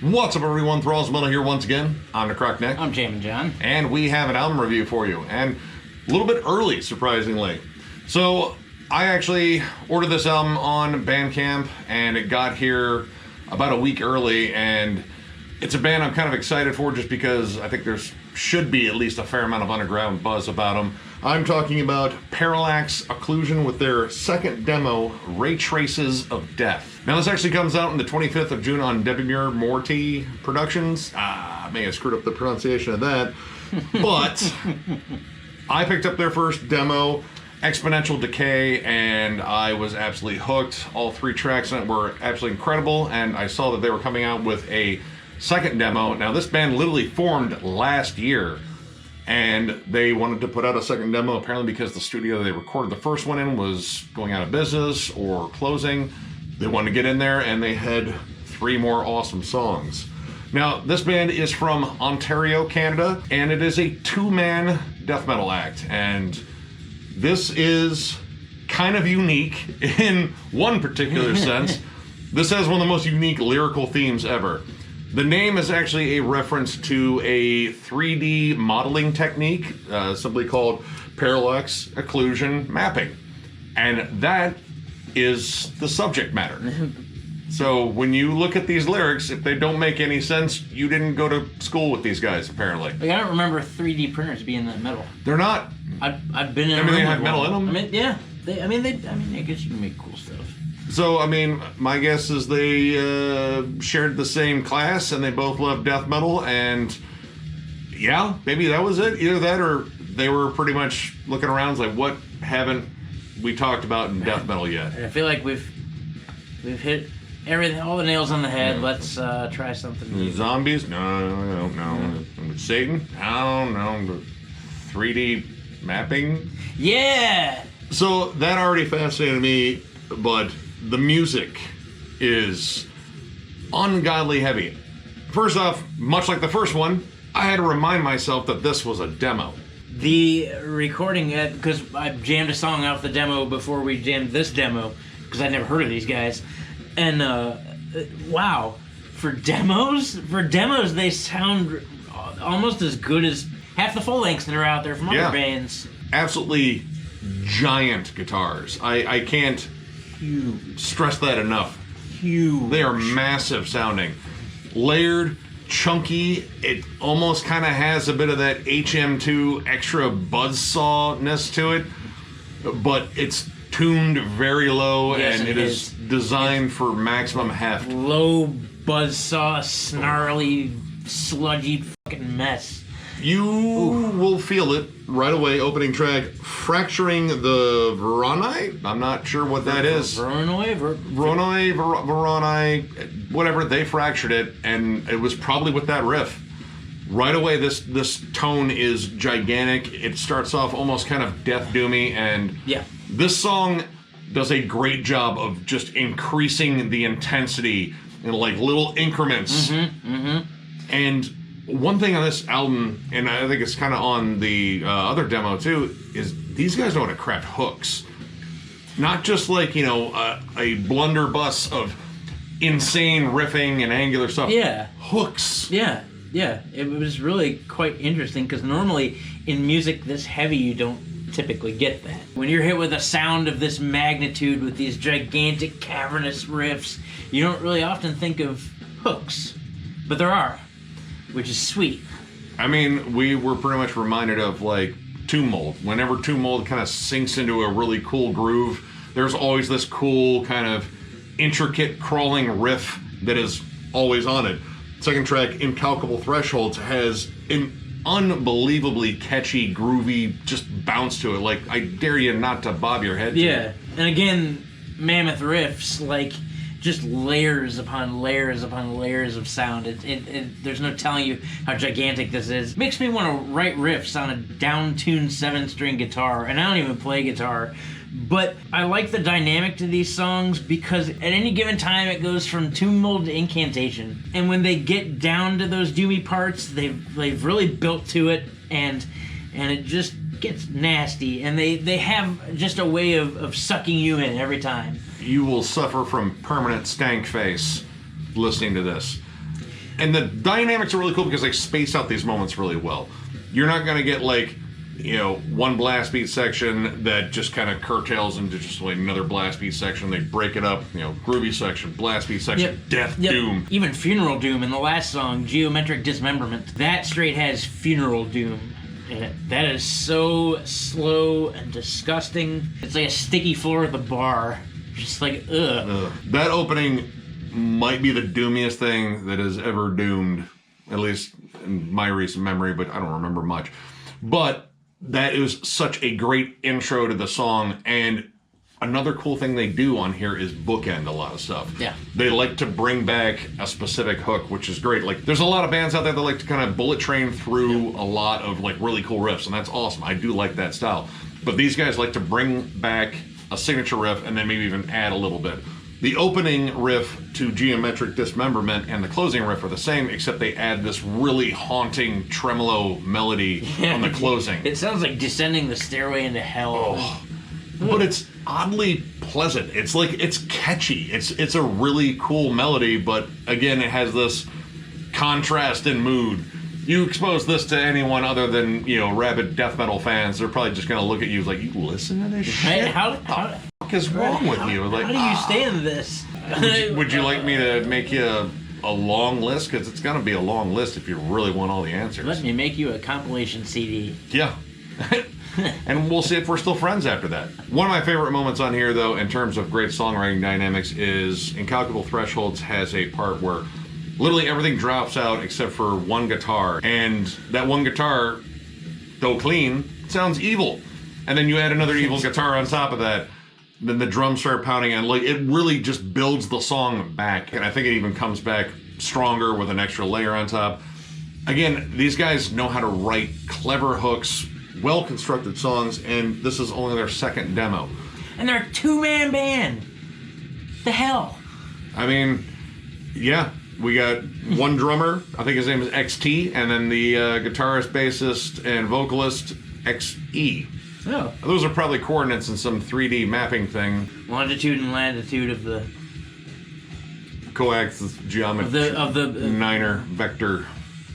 What's up, everyone? Thralls here once again. I'm Necrotic Nick. I'm Jammin John. And we have an album review for you. And a little bit early, surprisingly. So, I actually ordered this album on Bandcamp, and it got here about a week early, and it's a band I'm kind of excited for just because I think there's should be at least a fair amount of underground buzz about them. I'm talking about Perilaxe Occlusion with their second demo, Raytraces of Death. Now this actually comes out on the 25th of June on Debimur Morty Productions. I may have screwed up the pronunciation of that, but I picked up their first demo, Exponential Decay, and I was absolutely hooked. All three tracks in it were absolutely incredible, and I saw that they were coming out with a second demo. Now this band literally formed last year, and they wanted to put out a second demo apparently because the studio they recorded the first one in was going out of business or closing. They wanted to get in there, and they had 3 more awesome songs. Now this band is from Ontario, Canada, and it is a 2-man death metal act, and this is kind of unique in one particular sense. This has one of the most unique lyrical themes ever. The name is actually a reference to a 3D modeling technique, simply called Perilaxe Occlusion mapping. And that is the subject matter. So when you look at these lyrics, if they don't make any sense, you didn't go to school with these guys, apparently. Like, I don't remember 3D printers being that metal. They're not. I've been in. I mean, they have metal in them. I mean, yeah. I guess you can make cool stuff. So, I mean, my guess is they shared the same class and they both loved death metal, and yeah, maybe that was it. Either that or they were pretty much looking around like, what haven't we talked about in death metal yet? I feel like we've hit everything, all the nails on the head. Yeah. Let's try something new. Zombies? No. Yeah. Satan? No. 3D mapping? Yeah! So, that already fascinated me, but the music is ungodly heavy. First off, much like the first one, I had to remind myself that this was a demo. The recording, because I jammed a song off the demo before we jammed this demo, because I'd never heard of these guys. And, wow, for demos, they sound almost as good as half the full lengths that are out there from other bands. Absolutely giant guitars. I can't stress that enough. Huge. They are massive sounding. Layered, chunky. It almost kind of has a bit of that HM2 extra buzzsaw-ness to it, but it's tuned very low, yes, and it is designed for maximum heft. Low buzzsaw, snarly, sludgy fucking mess. You will feel it right away. Opening track, Fracturing the Veroni. I'm not sure what that is. Veroni, whatever. They fractured it, and it was probably with that riff. Right away, this tone is gigantic. It starts off almost kind of death doomy, and this song does a great job of just increasing the intensity in like little increments. And one thing on this album, and I think it's kind of on the other demo too, is these guys know how to craft hooks. Not just like, a blunderbuss of insane riffing and angular stuff. Yeah. Hooks. Yeah. It was really quite interesting because normally in music this heavy you don't typically get that. When you're hit with a sound of this magnitude with these gigantic cavernous riffs, you don't really often think of hooks, but there are, which is sweet. I mean, we were pretty much reminded of like Tomb Mold. Whenever Tomb Mold kind of sinks into a really cool groove, there's always this cool kind of intricate crawling riff that is always on it. Second track, Incalculable Thresholds, has an unbelievably catchy, groovy, just bounce to it. Like, I dare you not to bob your head to it. Yeah, and again, mammoth riffs, like, just layers upon layers upon layers of sound. There's no telling you how gigantic this is. Makes me want to write riffs on a down-tuned 7-string guitar, and I don't even play guitar. But I like the dynamic to these songs because at any given time it goes from Tomb Mold to Incantation. And when they get down to those doomy parts, they've really built to it, and it just gets nasty. And they have just a way of sucking you in every time. You will suffer from permanent stank face listening to this. And the dynamics are really cool because they space out these moments really well. You're not going to get like, you know, one blast beat section that just kind of curtails into just like another blast beat section. They break it up, you know, groovy section, blast beat section, death doom. Even funeral doom in the last song, Geometric Dismemberment. That straight has funeral doom in it. That is so slow and disgusting. It's like a sticky floor at the bar. Just like, ugh. That opening might be the doomiest thing that has ever doomed, at least in my recent memory, but I don't remember much. But that is such a great intro to the song, and another cool thing they do on here is bookend a lot of stuff. Yeah. They like to bring back a specific hook, which is great. Like, there's a lot of bands out there that like to kind of bullet train through a lot of like really cool riffs, and that's awesome. I do like that style. But these guys like to bring back a signature riff and then maybe even add a little bit. The opening riff to Geometric Dismemberment and the closing riff are the same, except they add this really haunting tremolo melody on the closing. It sounds like Descending the Stairway into Hell. Oh. But it's oddly pleasant. It's like, it's catchy. It's a really cool melody, but again, it has this contrast in mood. You expose this to anyone other than, you know, rabid death metal fans, they're probably just going to look at you like, you listen to this shit? Right? How the fuck is wrong with you? Like, how do you stand this? would you like me to make you a long list? Because it's going to be a long list if you really want all the answers. Let me make you a compilation CD. Yeah. And we'll see if we're still friends after that. One of my favorite moments on here, though, in terms of great songwriting dynamics, is Incalculable Thresholds has a part where literally everything drops out except for one guitar. And that one guitar, though clean, sounds evil. And then you add another evil guitar on top of that. Then the drums start pounding, and like it really just builds the song back. And I think it even comes back stronger with an extra layer on top. Again, these guys know how to write clever hooks, well-constructed songs, and this is only their second demo. And they're a two-man band. The hell? I mean, yeah. We got one drummer, I think his name is XT, and then the guitarist, bassist, and vocalist, XE. Oh. Those are probably coordinates in some 3D mapping thing. Longitude and latitude of the coax geometry of the niner vector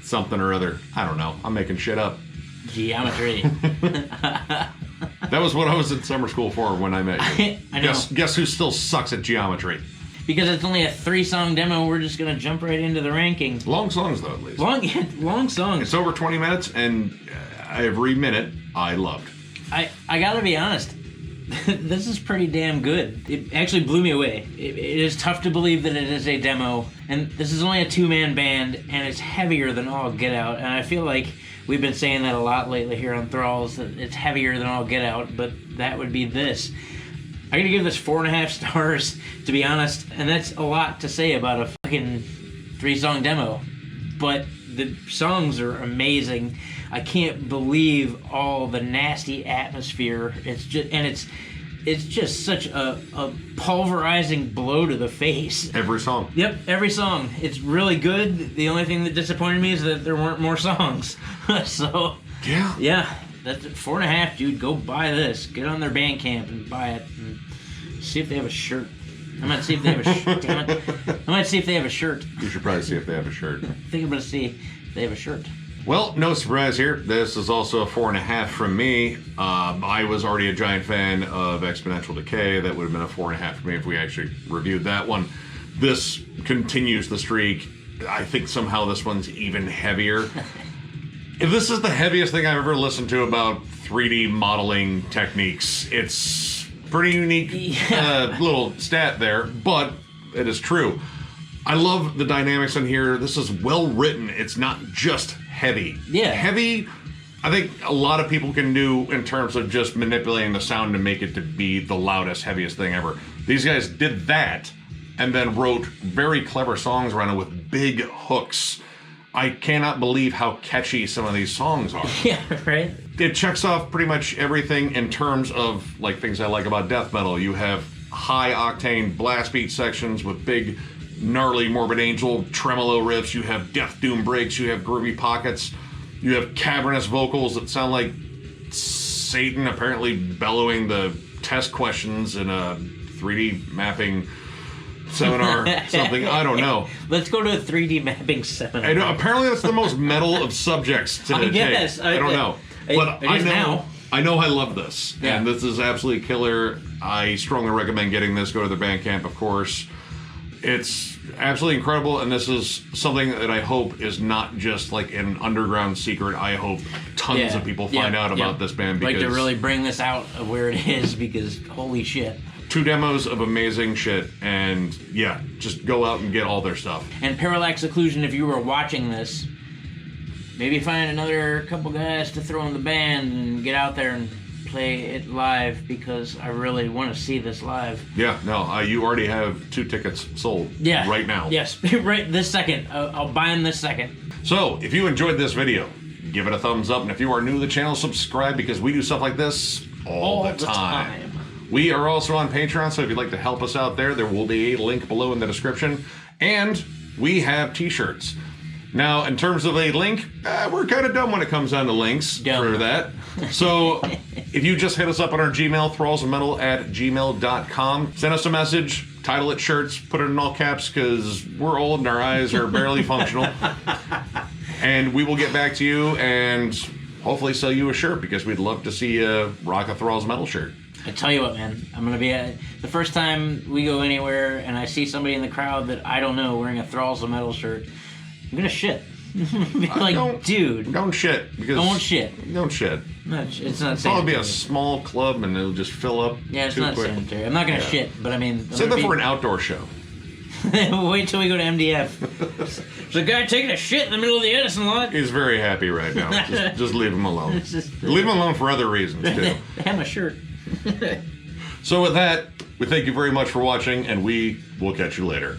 something or other. I don't know. I'm making shit up. Geometry. That was what I was in summer school for when I met you. I know. Guess who still sucks at geometry? Because it's only a 3-song demo, we're just gonna jump right into the rankings. Long songs, though, at least. Long songs. It's over 20 minutes, and every minute I loved. I gotta be honest, this is pretty damn good. It actually blew me away. It is tough to believe that it is a demo, and this is only a 2-man band, and it's heavier than all get out, and I feel like we've been saying that a lot lately here on Thralls, that it's heavier than all get out, but that would be this. I'm gonna give this 4.5 stars, to be honest, and that's a lot to say about a fucking 3-song demo. But the songs are amazing. I can't believe all the nasty atmosphere. It's just such a pulverizing blow to the face. Every song. Yep, every song. It's really good. The only thing that disappointed me is that there weren't more songs. So yeah. That's 4.5, dude. Go buy this. Get on their Bandcamp and buy it. And see if they have a shirt. I might see if they have a shirt. Damn it. I might see if they have a shirt. You should probably see if they have a shirt. I think I'm going to see if they have a shirt. Well, no surprise here. This is also a 4.5 from me. I was already a giant fan of Exponential Decay. That would have been a 4.5 for me if we actually reviewed that one. This continues the streak. I think somehow this one's even heavier. If this is the heaviest thing I've ever listened to about 3D modeling techniques, it's pretty unique little stat there, but it is true. I love the dynamics in here. This is well written. It's not just heavy. Yeah. Heavy, I think a lot of people can do in terms of just manipulating the sound to make it to be the loudest, heaviest thing ever. These guys did that and then wrote very clever songs around it with big hooks. I cannot believe how catchy some of these songs are. Yeah, right? It checks off pretty much everything in terms of like things I like about death metal. You have high octane blast beat sections with big gnarly Morbid Angel tremolo riffs. You have death doom breaks. You have groovy pockets. You have cavernous vocals that sound like Satan apparently bellowing the test questions in a 3D mapping seminar, something. I don't know. Let's go to a 3D mapping seminar. I know, apparently that's the most metal of subjects to take. I don't know. But I know I love this. Yeah. And this is absolutely killer. I strongly recommend getting this. Go to their Bandcamp, of course. It's absolutely incredible, and this is something that I hope is not just like an underground secret. I hope tons of people find out about this band, because like to really bring this out of where it is, because holy shit. 2 demos of amazing shit, and yeah, just go out and get all their stuff. And Perilaxe Occlusion, if you were watching this, maybe find another couple guys to throw in the band and get out there and play it live, because I really want to see this live. Yeah, no, you already have 2 tickets sold right now. Yes, right this second. I'll buy them this second. So, if you enjoyed this video, give it a thumbs up, and if you are new to the channel, subscribe, because we do stuff like this all the time. We are also on Patreon, so if you'd like to help us out there will be a link below in the description. And we have t-shirts. Now, in terms of a link, we're kind of dumb when it comes down to links for that. So, if you just hit us up on our Gmail, thrallsofmetal@gmail.com, send us a message, title it shirts, put it in all caps, because we're old and our eyes are barely functional. And we will get back to you and hopefully sell you a shirt, because we'd love to see you rock a Thralls metal shirt. I tell you what, man, I'm going to be the first time we go anywhere and I see somebody in the crowd that I don't know wearing a Thralls of Metal shirt, I'm going to shit. Be like, dude. Don't shit. Because don't shit. Don't shit. It's not It'll probably be a small club and it'll just fill up it's too not quick. sanitary. I'm not going to shit, but I mean... Save that for an outdoor show. Wait till we go to MDF. There's a guy taking a shit in the middle of the Edison lot. He's very happy right now. Just leave him alone. Leave him alone for other reasons, too. They have my shirt. So with that, we thank you very much for watching, and we will catch you later.